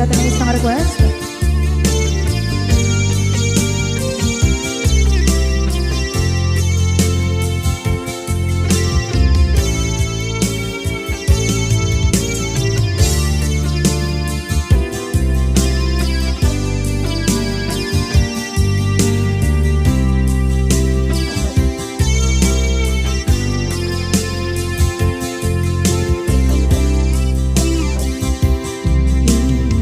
natin ang isang request.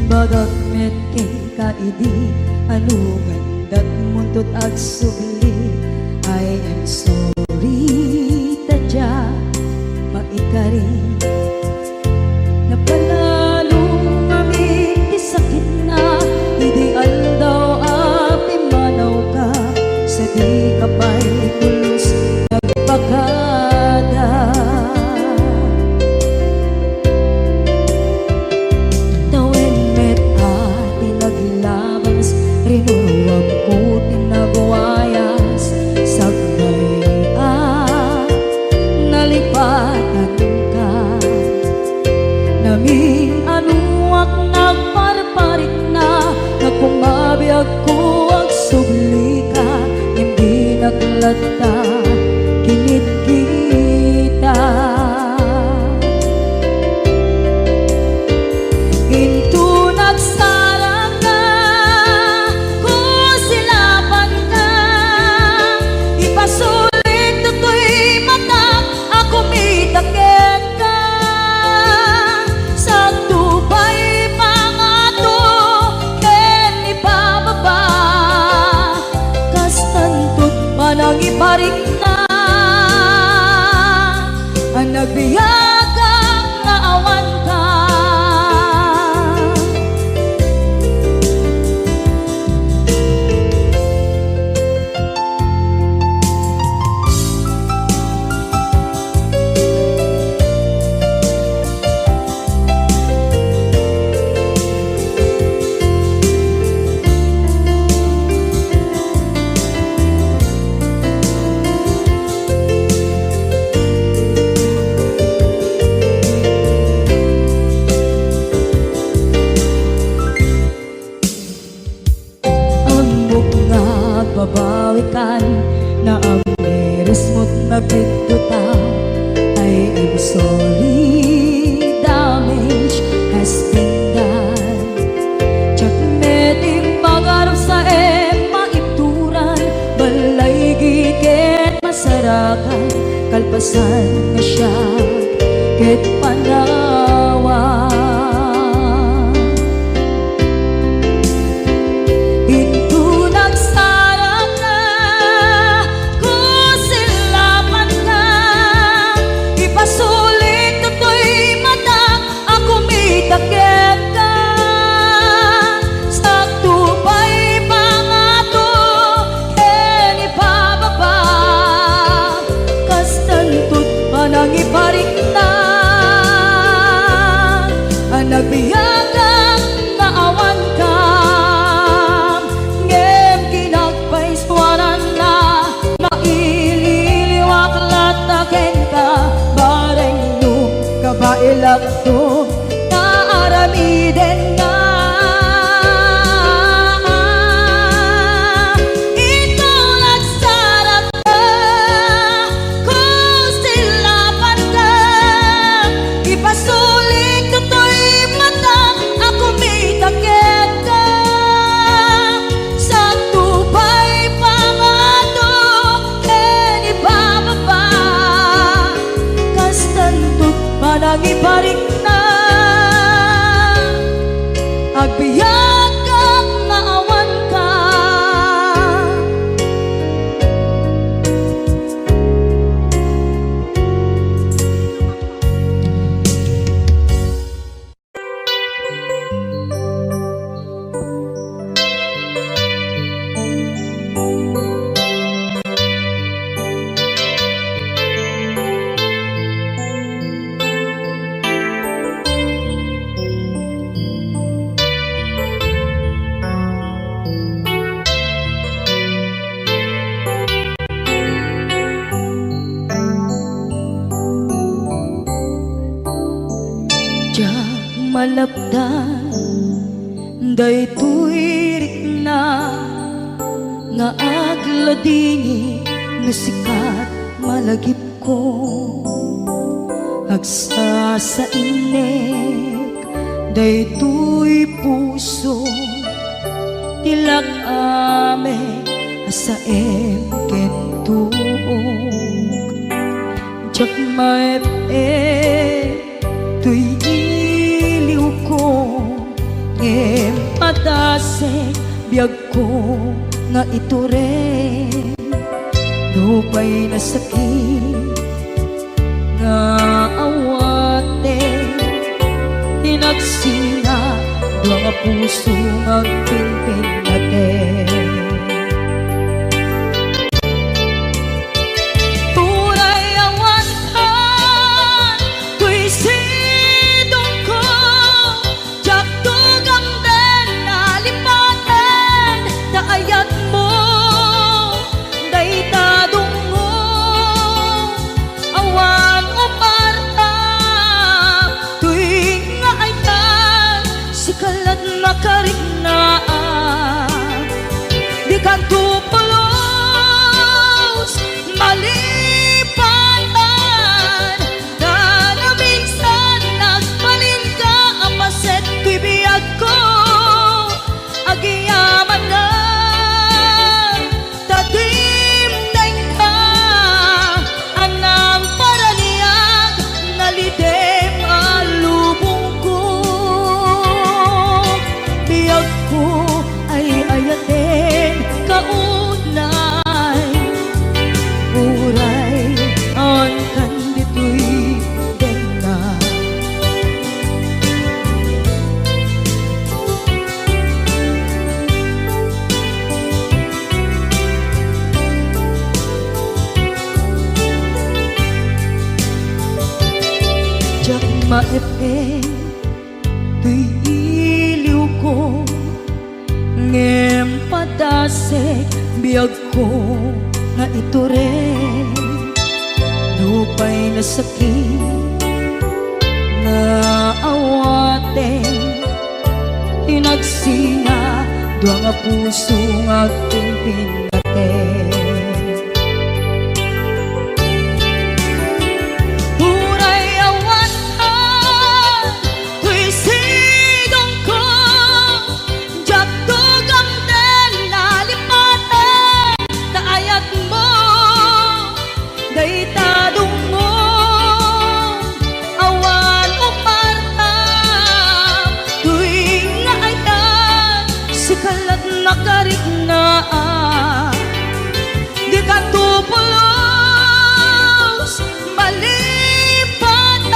Bagat met kay kaidi anugan dat muntot ag subli. I am sorry tadya maikari napalalo kami di sakit na ideal daw api manaw ka sa di kapay pulos nagpakada. Rinuruwag ko tinagwayas sagnay nalipatan ka namin anuak nagparparit na nagkumabiyag ko ag subli ka hindi naglata kinit kita into nagsara ka kusilapan ka ipasulit to'y mata ako mitakit ka sa tubay pangato ken ipababa kastantot manang iparik na ang nagbiyagang naawan ka. Babawikan na ang meres mo't nagpituta. I am sorry, damage has been done. Tsak meting pagarap sa maipturan balay giket masarakan kalpasan na siya ket panawa. Takit ka sa tubay pangato ken ipababa kastantot manang iparik na ang nagbiyagang naawan ka ngem kinagpaiswanan na maililiwak lataken ka bareng nung kabailak to aramiden nga ikaw nagsarap ka kung silapan ka ipasulit to'y mata ako mitakit ka sa tubay pangato ken ipababa kastantot manang iparik na agbiyak kang naawan ka. malapdan daytoy rikna nga agladingi nga sikat malagip ko agsa sa inek daytoy puso tilak ame asaem kentuog jak maep tuy iliw ko ngem padase biyag ko nga ito rin lupay na sakit nga awate tinagsina dua nga puso nga pinpin natin turay awantan tuy sidong ko jak tugam den nalipaten daayat mo daytadong mo awan umarta tuwing nga aytan sikalat makariknaan di kanto pulos malipatan na na minsan nagbalin ka apaset tuy biyag ko agiyaman na tatimdeng ka anang paraniyag nalidem alubong ko biyag ko ay ayaten kaunay uray ang kandito'y denga jak maepeng tuy iliw ko ngem padase biyag ko nga ito rin lupay na sakit nga awate tinagsina dua nga puso nga pinpin natin turay awantan tuy sidong ko jak tugam den nalipaten daayat mo daytadong mo awan umarta tuwing nga aytan sikalat makariknaan di kanto pulos malipatan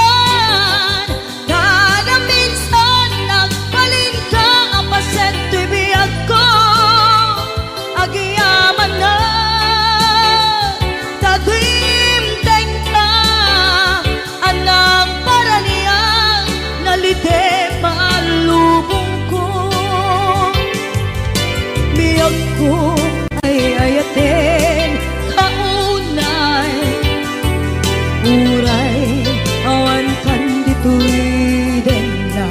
kada minsan nagbalin ka apaset tuy biyag ko agiyaman na tagimteng ka anang paraniyang nalidem alubong ko biyag ko ay ayaten kaunay uray awan kandito'y denga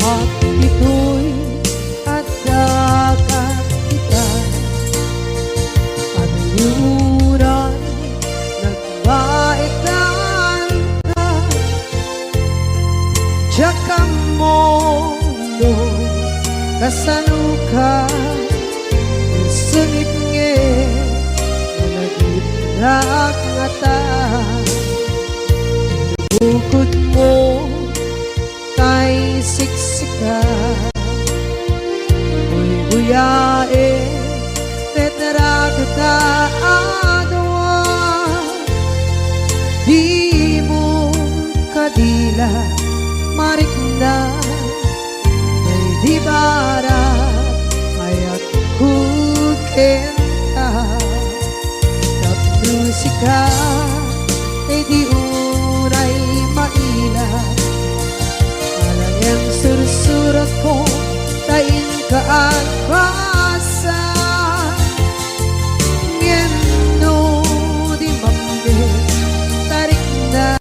at ito'y at dagat kita Pagluran nagbaikan ka Diyak mondo kasanuka sengit nge nagitrak ngata bukod mo kay siksika Uy buyae tetra kita adwa buken ka kat musika ay di unay maila alang yang sursurat ko tain ka at basa ngeno di mambe tarik na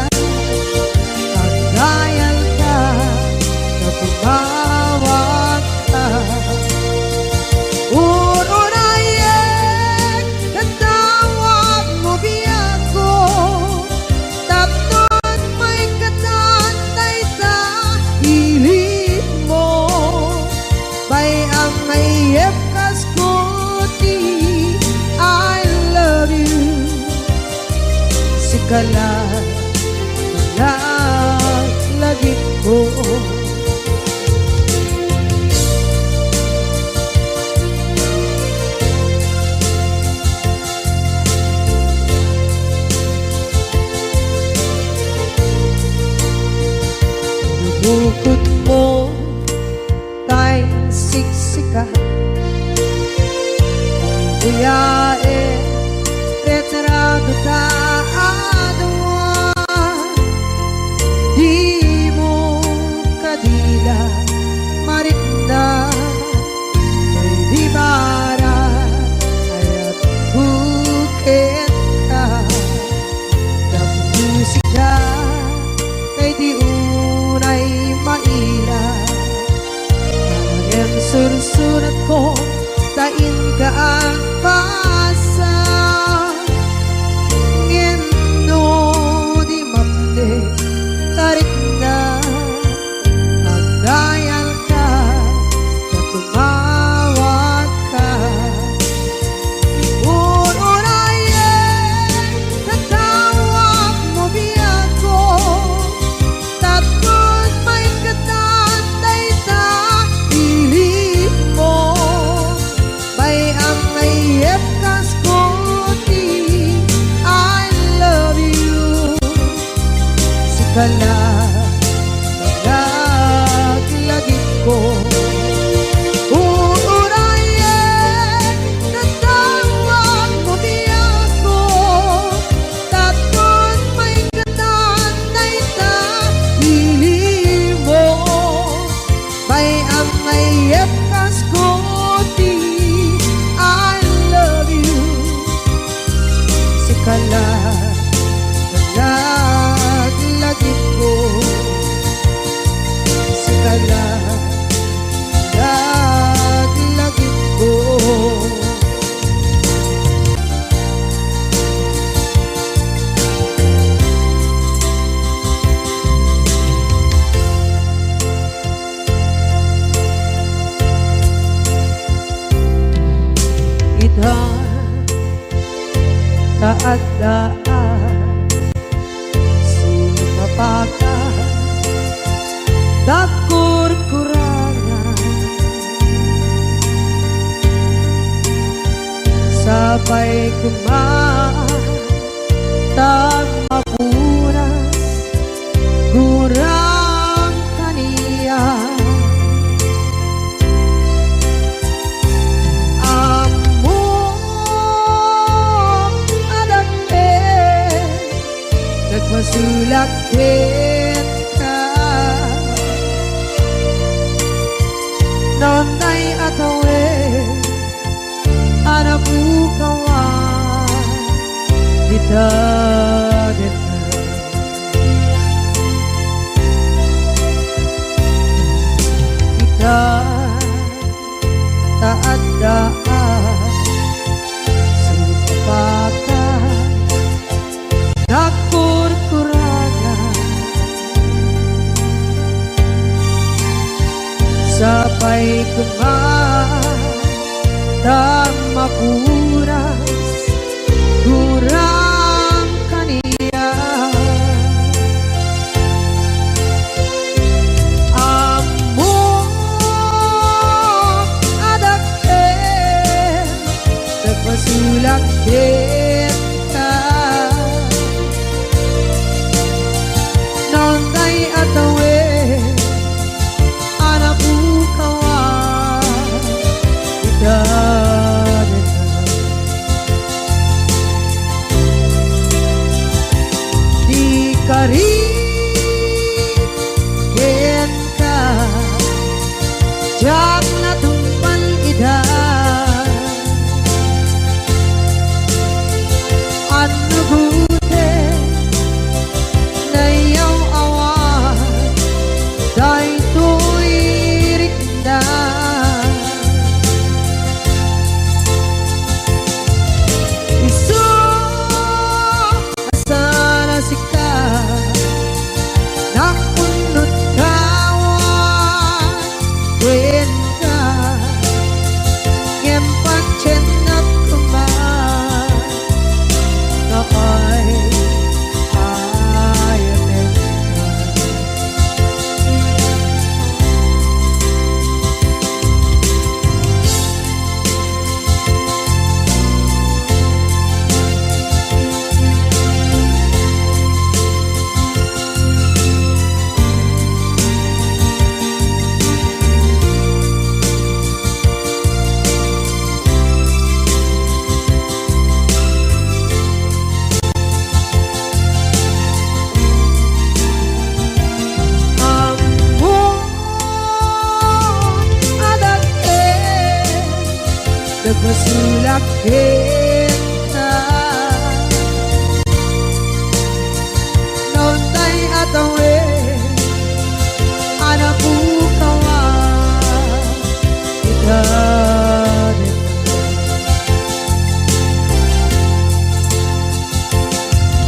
pagdayal ka tumawag ka urunayek katawag mo biyako tapnon may katantay sa hilit mo bay ang mayep kaskuti I love you sikala lagi ko bukod mo tay siksika buyae retrado ta adwa di mo kadila marikna may di bara ayat buket ka ng musika kay di unay maila ang sursurat ko tain ka ang pasa ngeno di mamde tarik na magdayal ka na tumawag ka unayen tatawag mo biyako tapos may katantay sa pilit mo bay ang mayep kaskuti I love you sikala lagi ko uurayen tatawag mo biyako tapos may katantay sa pilit mo bay ang mayep kaskuti I love you sikala lagi ko sikala lagi ko ita taadaan sumapaka dakur-kurangan sabay kumatag mapunas gurang kaniya masulakit ka nonay atawe anabukawan kita kita taadaan supakan dakur-kurangan sabay kumatag mapunas gurang kaniya amo adakkel nagpasulakit ka nonday atawe anabukawan kita jak natumpan ida ano gute na yaw awan day to'y rikda isu asana sika nakunot kawan when ka ngempat cenat kuman kaay ayatin nagmasulak kita noon tay atawe anak bukawan kita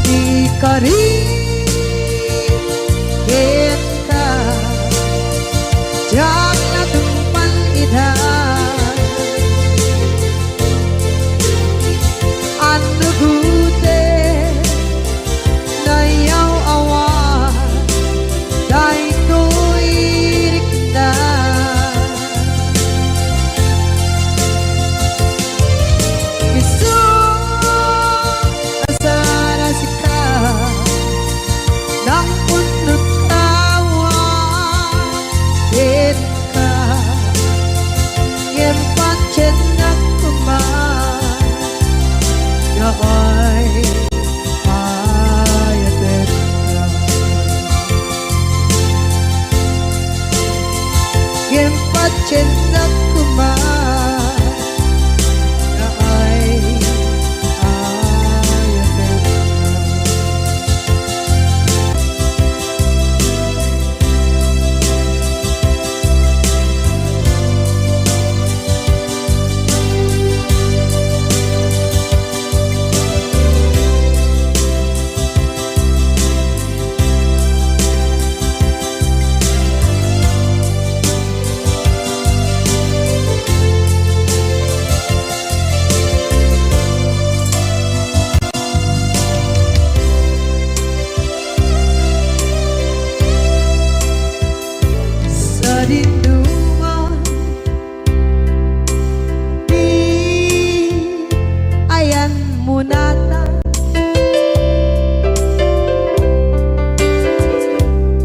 di kari kita jak natumpan ida ano gute na yaw awan day to'y rikda isu asana sika nakunot kawan din ka ngempat cenat kuman kaay ayatin ngempat cenat kuman kaay ayatin sa dinduman di ayan munata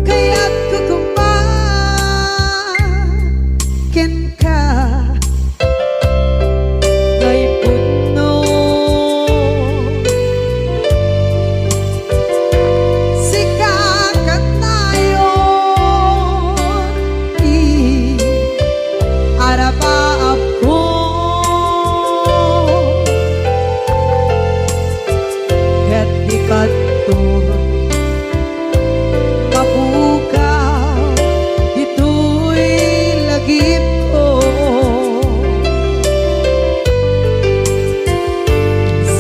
kaya't kukumakin ka ngay puno sikakat tayo araba ako ket di kadto mapukaw dito'y lagip ko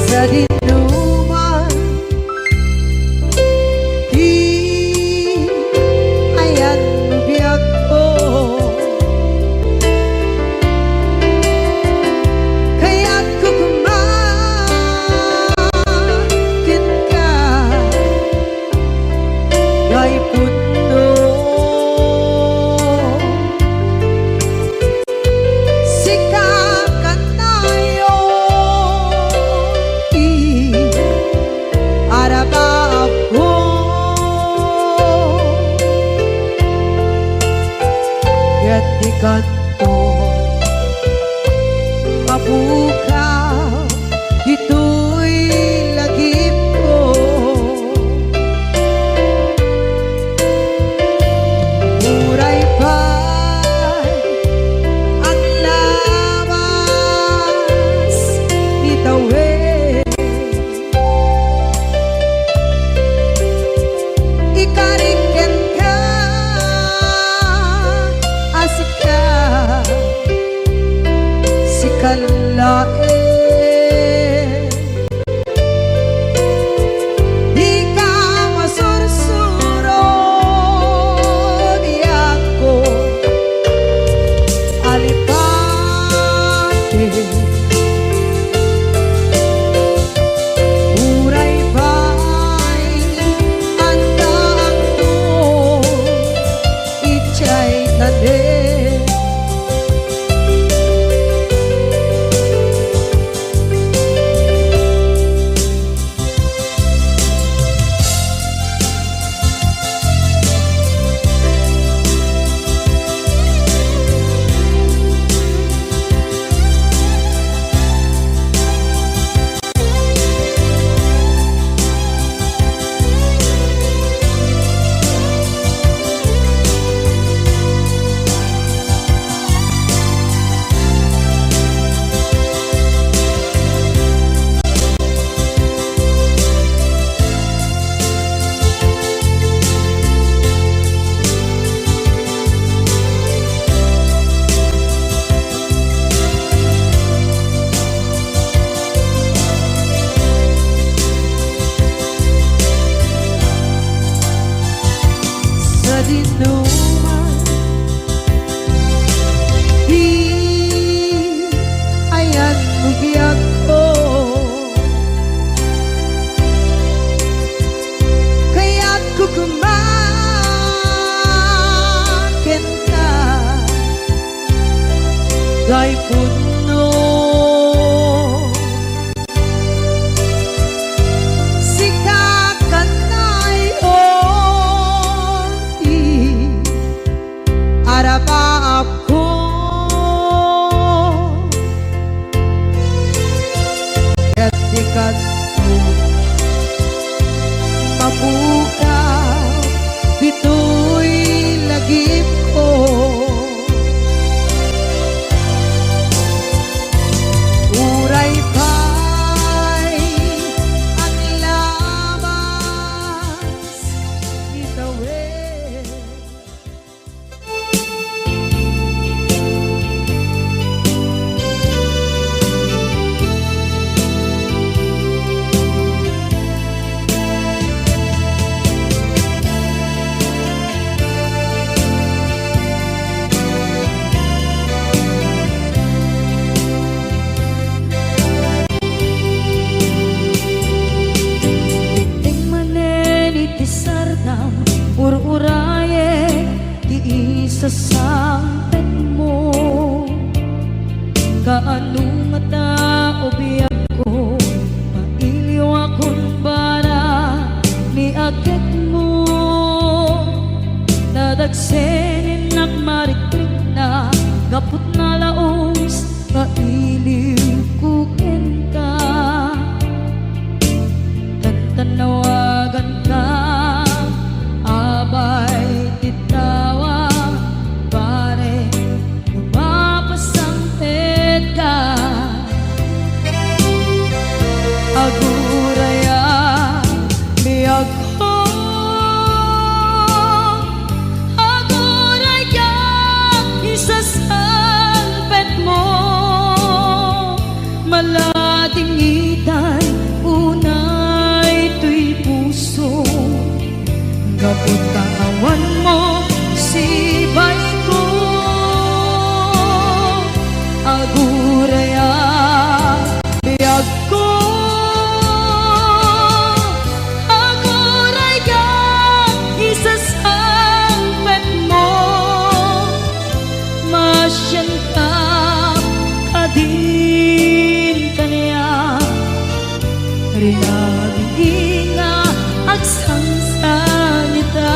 sa dinuman di ayan biyag ko kaya't kukumakin ka ngay puno sikakat tayo araba ako ket di kadto mapukaw dito'y lagip ko muray pa'y lain. Di ka masursuro biyak ko alipate. Uray ba'y andaan mo ichay tanin. Dinuman di ayan bugyak ko kaya't kukumakin na gay puno ako katikat ko mabukaw bito'y lagip ko. Uray pa'y ang labas itawid. Ur-uraye di isa sampet mo kaanong ata obiyak ko mailiw akong bara ni akit mo dadagsenin ak mariklik na gapot na laos kailiw kukin ka tantanawagan ka abay titawa pare lumapasangpet ka aguraya biyag ko aguraya isasalpet mo malating itay unay tuy puso kapag kawan mo si bay ko aguraya biyag ko aguraya isasampet mo masyan ka kadin kanya rinabing nga agsansanita.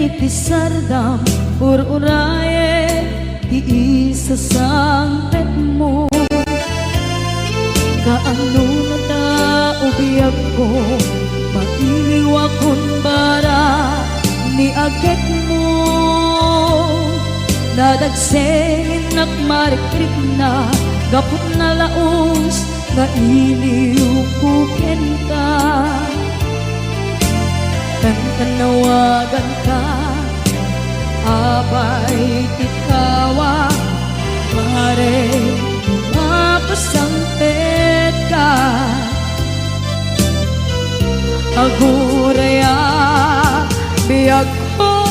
Iti sardam ur-uraye di isa sampet mo ko mailiwa kun bara ni agek mo nadagsengin nakmarikrik na gapot na laos nga iliw kuken ka tanawagan ka abay tikawa pare mapasampet ka aguraya biyag ko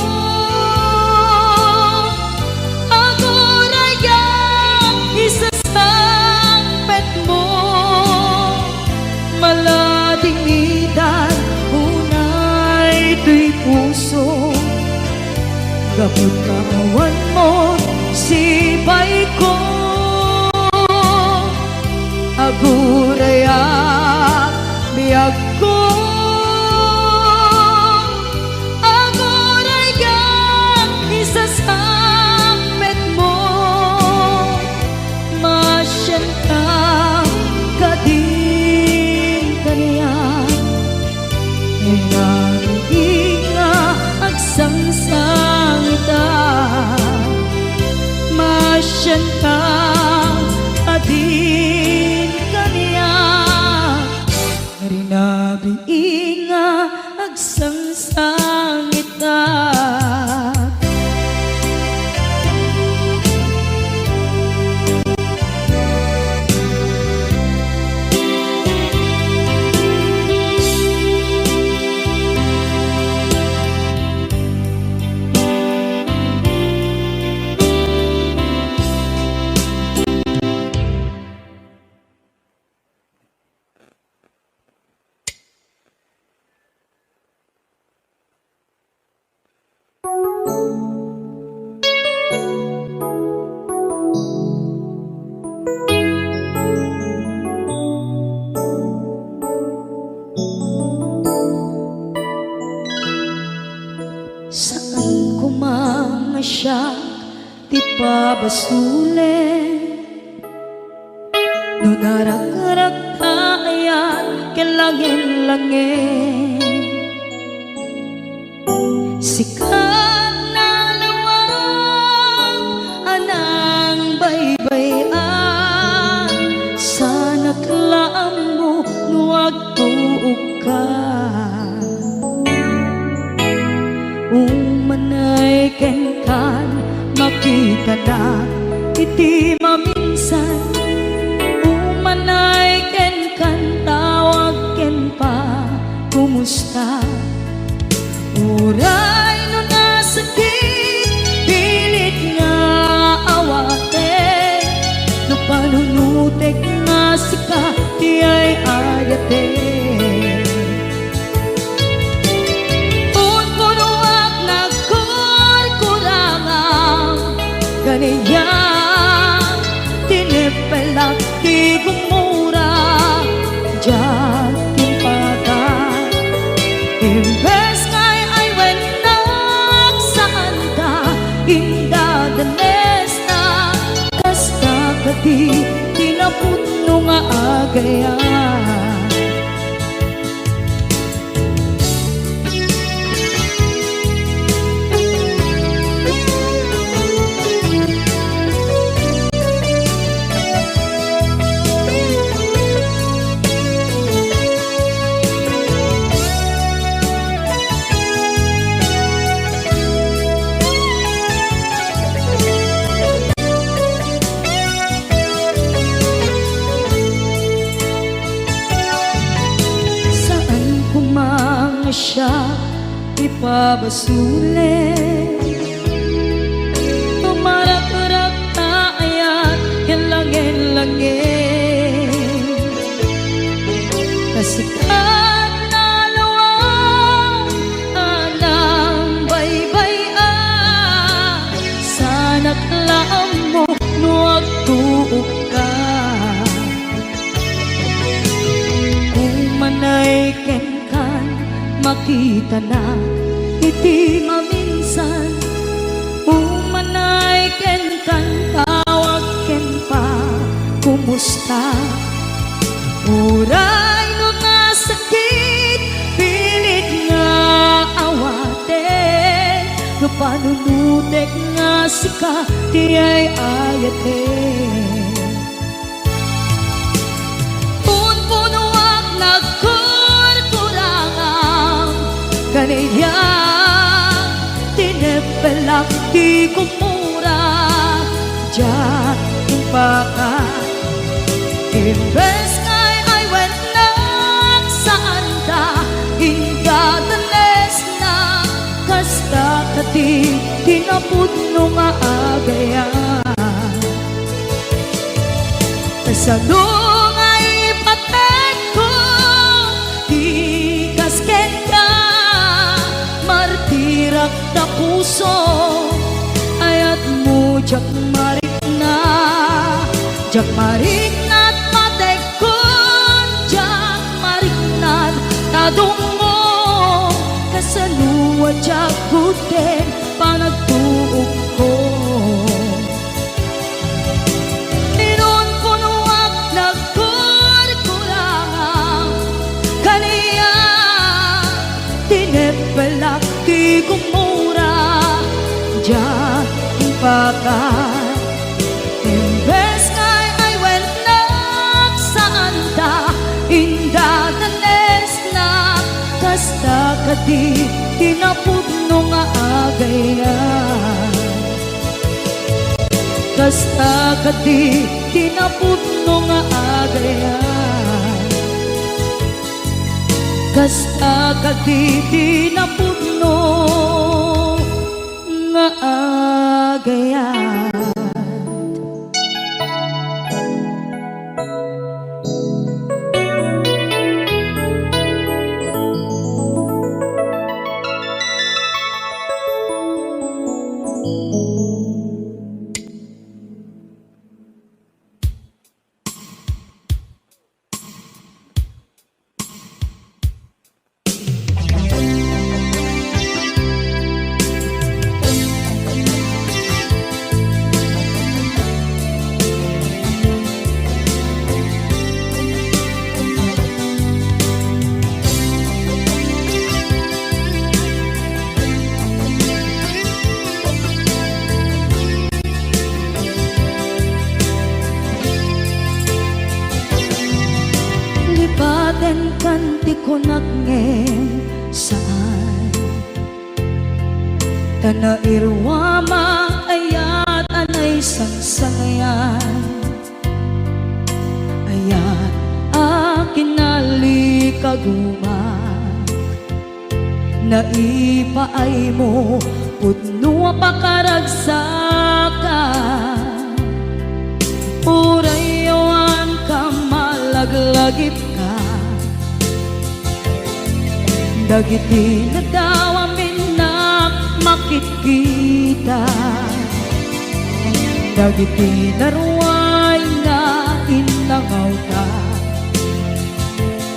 aguraya isasampet mo maladingitan unay tuy puso gapot kawan mo sibay ko aguraya biyag ko aguraya isasampet mo masyan ka kadin kaniya inga agsangsangita masyan ka adin kaniya rinabi inga agsangsangita saan ko mamasyak ti pabasule no narak-arak tayan kelangin-langin sikat na lawag anang baybayan sana klaam mo nuwag tuog ka umanay kenkan makita na iti maminsan umanay kenkan tawag ken pa kumusta uray no nasakit pilit nga awate no panunutek nga sika di ay ayate ganiya tinipelak di gumura diyan timpaga imbes ngay ay wenak saan ka indadanes na kasta kati tinaputno nga agaya siya ipabasule tumarak-rak taayat kelangin-langin kasikat na lawang anang baybayan sana klaam mo nuwag tuog ka umanay kenkan makita na iti maminsan umanay ken kan tawag ken pa kumusta uray no nasakit panunutek nga sika ti ay ayate. Punpunuak nagkurkurangang kaniya tinepelak ti kumura diyan impaka. Imbes ngay ay went nagsaan ta indadanes na kasta kati tinapudno nga agayan. Kasano nga ipatek ko di kasken ka martirak na puso ayat mo jak marik na jak marik na't matek ko jak marik na't tadong mo kasano jak guten panagtuog ko. Inon punuak nagkurkurangang kaniya tinepelak ti kumura diyan impakan. Imbes ngay ay went nagsaan ta indadanes na kasta kati tinapudno nga agayan. Kasta kati tinapudno nga agayan. Kasta kati tinapudno nga agayan. Lipaten kanti ko nagngem saan tanairwama ayat anay sangsangayan ayat akin nalikaguma naipaay mo pudno pakaragsakan urayawan ka malaglagip ka dagiti na daw amin na makikita dagiti naruay na inangaw ta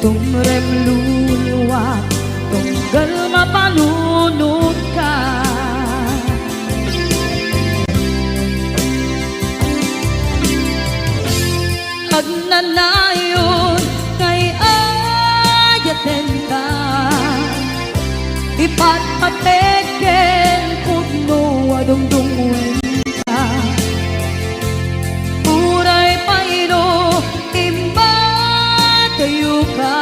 tumrem luluwa tunggal mapanunod ka. Agnanayon kay ayaten ka ipatpateken pudno adungdungwen ka uray paino imbatayo ka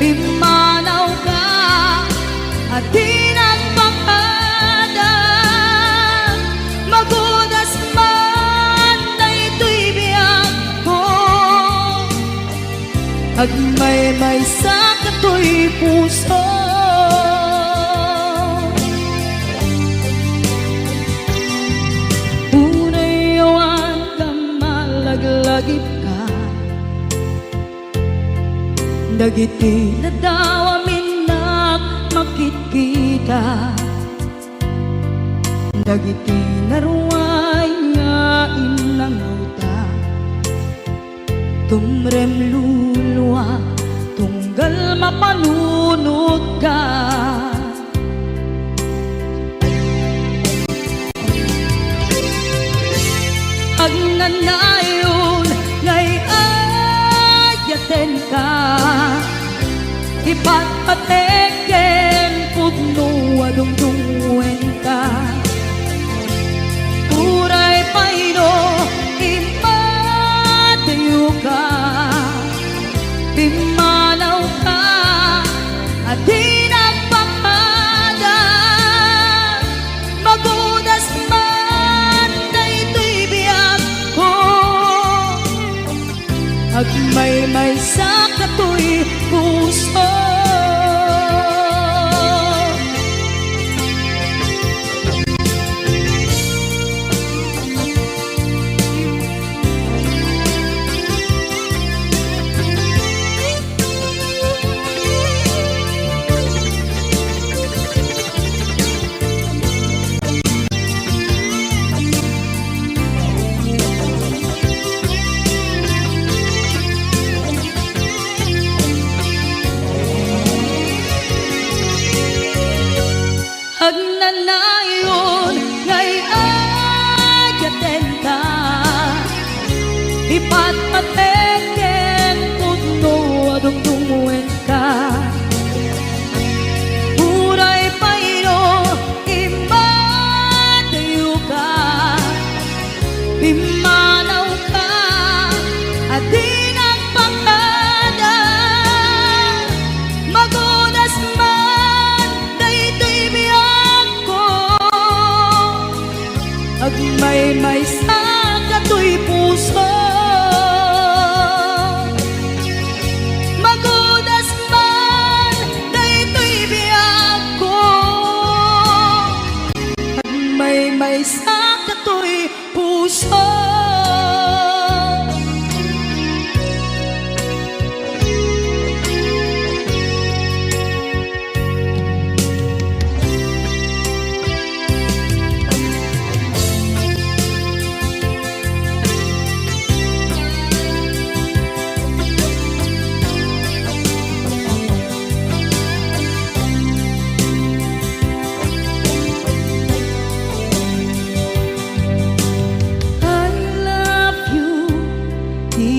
pimanaw ka at tinagpakadan magudas man na ito'y biyag ko agmay-may sa kato'y puso. Unayawan ka malaglagip ka dagiti na daw amin na makikita dagiti naruay nga inangaw ta tumrem luluwa tunggal mapanunod ka. Agnanayon ngay ayaten ka ipatpateken pudno adungdungwen ipatpateken putno adong tunguen ka uray paino imadayo ka pimanaw ka adi nagpakada magunas man daytoy biyag ko agmay-may sa kato'y puso magunas man daytoy biyag ko agmay-may sa kato'y puso.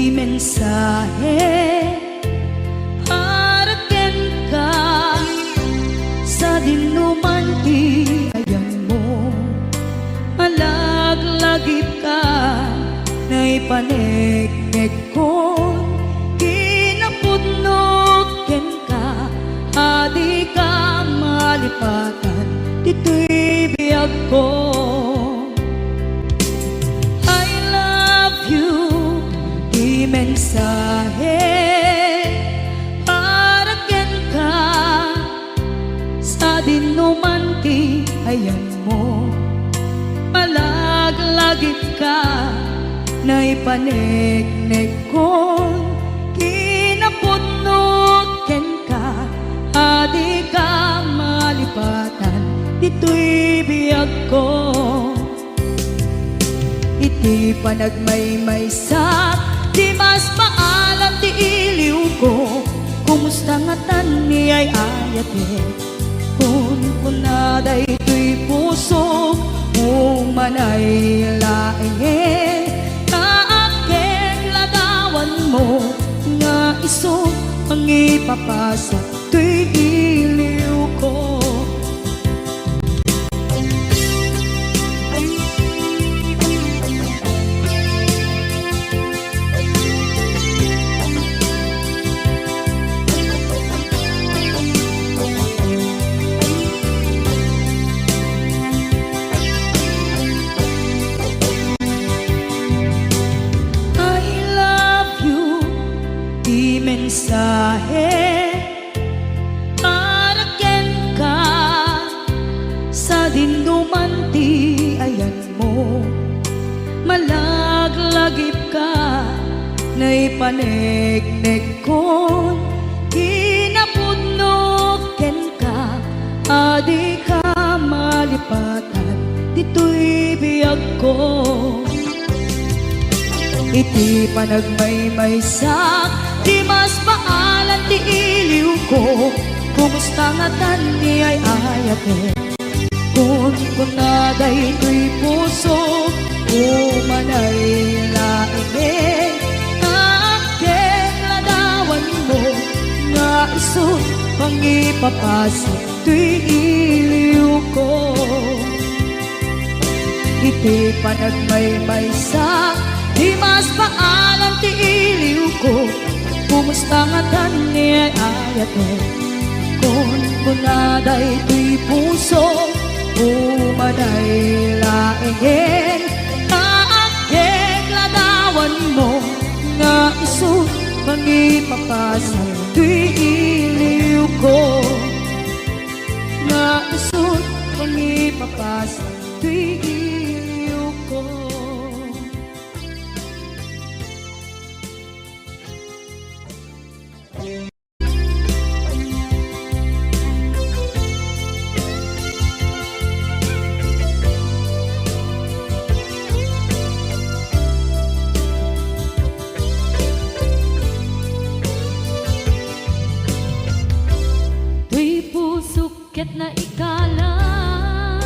Mensahe haraken ka sa dinuman ti ayan mo malaglagip ka na ipanegnek ko kinapudnot ken ka adi ka malipatan dito'y biyag ko. Mensahe haraken ka sa dinuman ti ayan mo malaglagip ka na ipanegnek ko kinapudnot ken ka adi ka malipatan dito'y biyag ko iti panagmay-maysak di mas maalam ti iliw ko kumusta nga tan ni ay ayate kun kunaday to'y puso umanay laeng kaakeng ladawan mo nga iso pangipapasa to'y iliw ko. Mensahe haraken ka sa dinuman ti ayan mo malaglagip ka na ipanegnek ko kinapudnot ken ka adi ka malipatan dito'y biyag ko iti panagmay-maysak di mas maalan ti iliw ko kumusta nga tan ni ay ayate kun kunaday to'y puso umanay laeng kaakeng ladawan mo nga iso pangipapasa to'y iliw ko iti panagmay-maysak di mas maalan ti iliw ko kumusta nga tan ni ay ayate kun kunaday to'y puso umanay laeng kaakeng ladawan mo nga iso pangipapasa to'y iliw ko nga iso pangipapasa to'y iliw ko. Ket na ikalan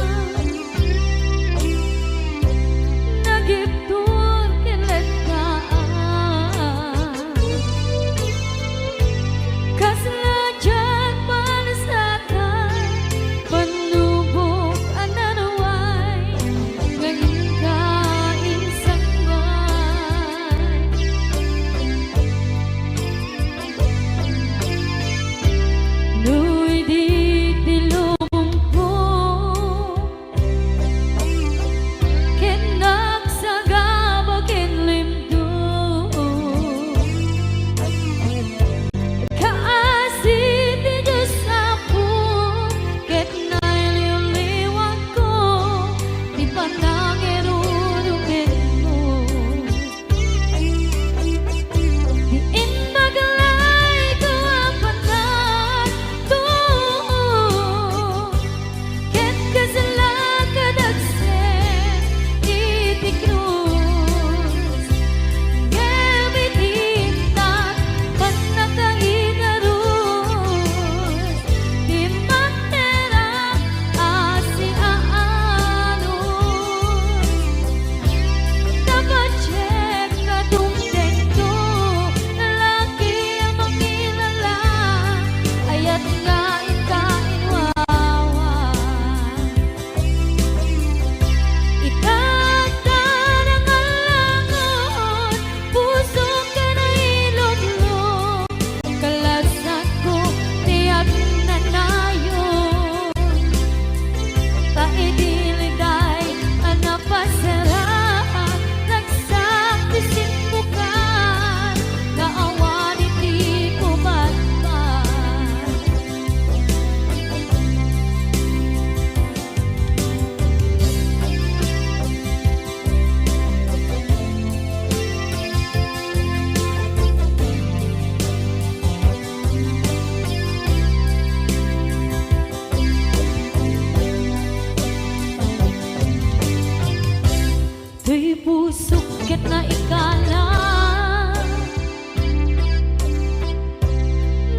Tuy pusok ket na ikala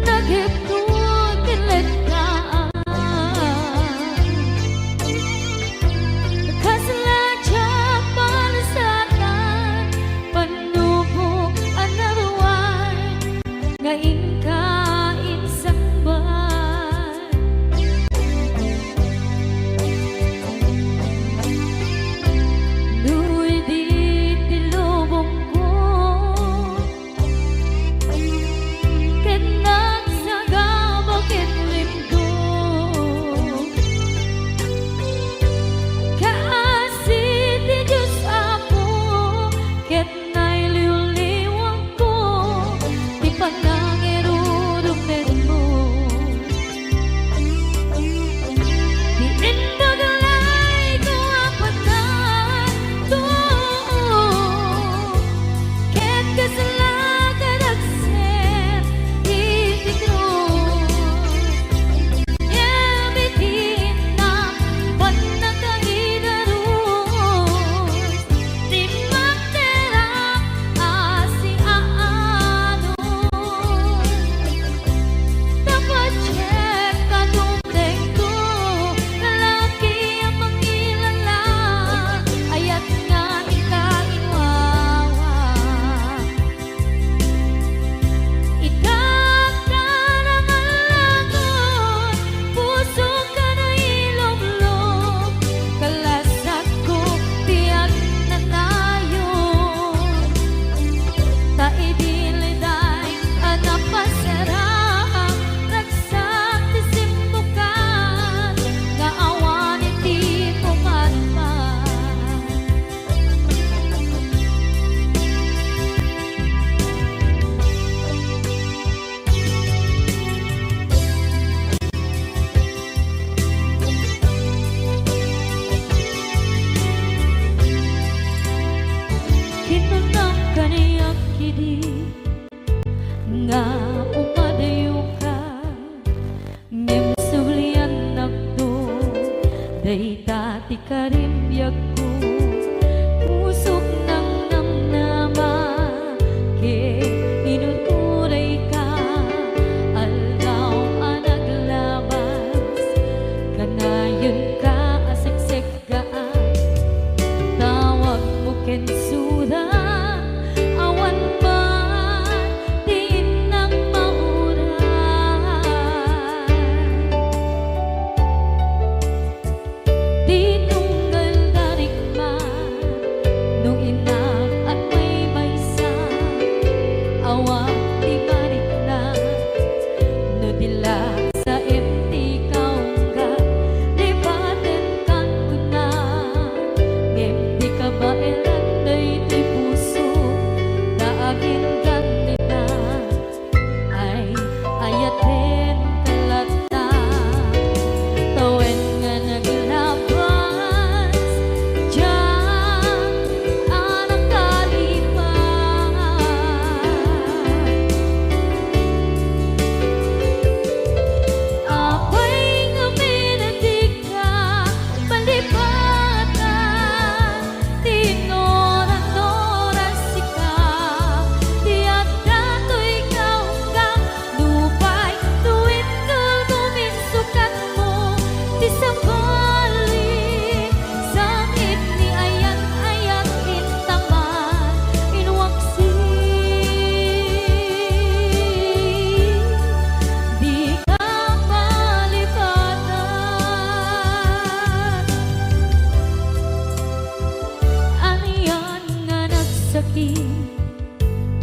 naghiptod kilit ka kasaladya palasatan panubok another one ngayon ka insang nga upadayo ka ngem sulian nakto day dati karimbyak ko pusok ng namnama ke inuturay ka alaw anaglabas kanayon ka aseksek ka tawag mo kensuda awan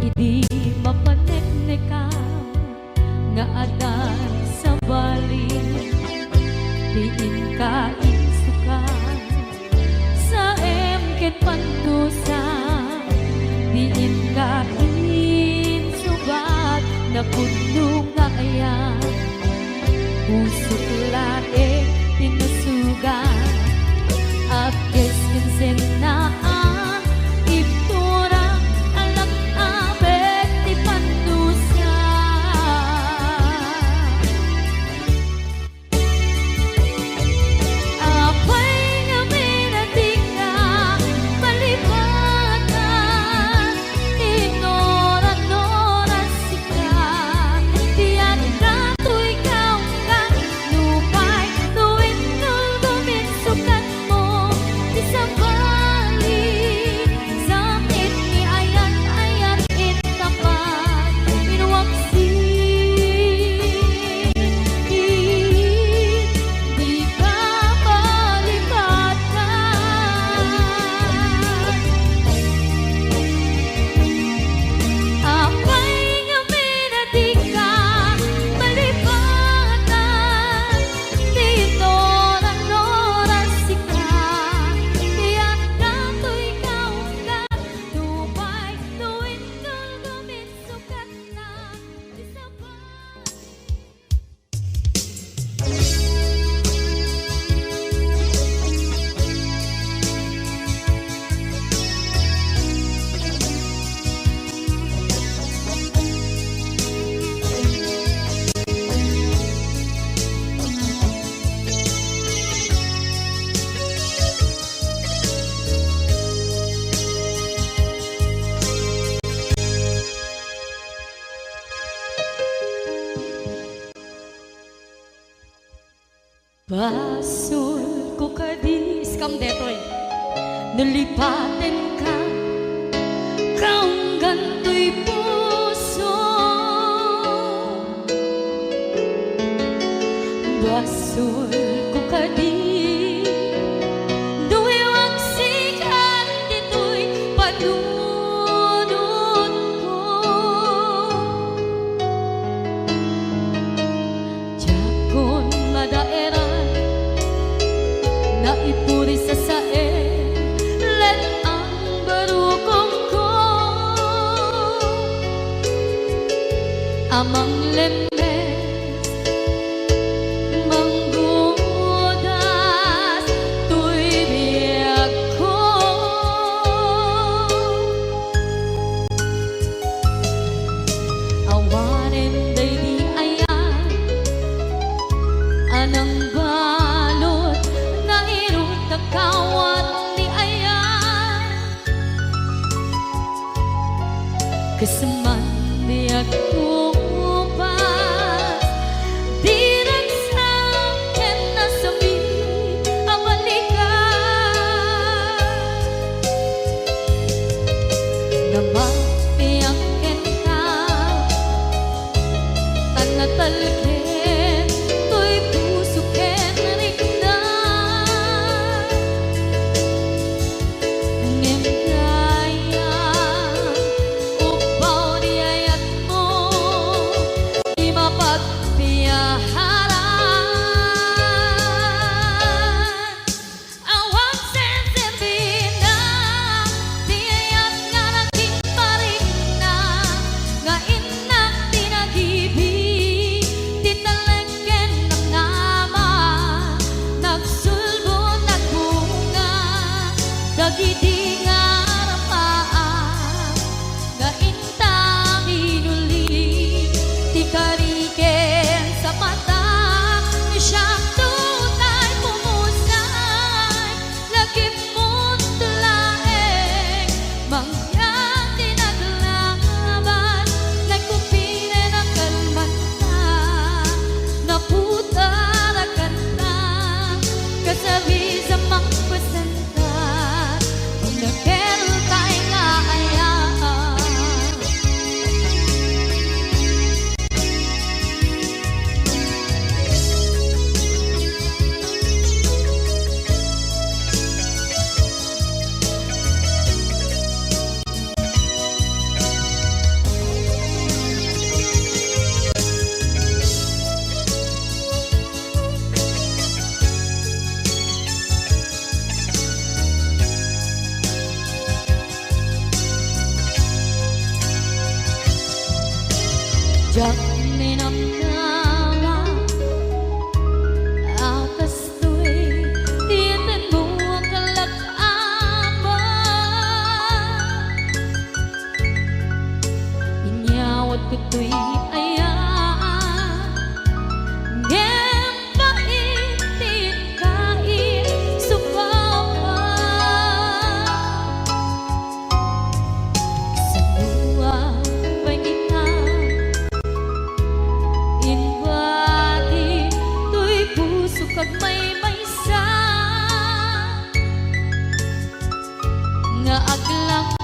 idi mapanekneka nga adan sa bali diin ka insuka sa emket pandusa diin ka insubat na puno nga ayan pusok lae tinusuga at keskensen na Balipan Basol ko kadi Skam detoy Nalipatin ka Kaong ganto'y puso Basol ko kadi Duwiwag sikat dito'y panunod ko Jakon madaeran Naipuri sa sae Let ang barukong ko Amang lemes Manggudas Tuy biyag ko Awanin day di ayan Anang balot Na irot kakawat ni ayan Kasaman biyag ko Talken, to'y puso ken rikna Ngem kaya, upaw di ayat mo Di mapagpiyaharan Awang sensembina Di ayat nga naging parigna Nga inak tinagibig Dagiti nga rapaan Nga intang inuli Ti kariken sa mata Siyang tunay pumusay Lagip mo't laeng Mangyang tinaglaban Nagkupine ng kalmanta Naputarakan na Kasabi sa mangpasan Jak minamdama atas tuwi Tiyan mo ang kalag-aman Inyawat ko tuwi ayan Ngem paitin kain supawan Sa buwan Kag may maysa Nga aglang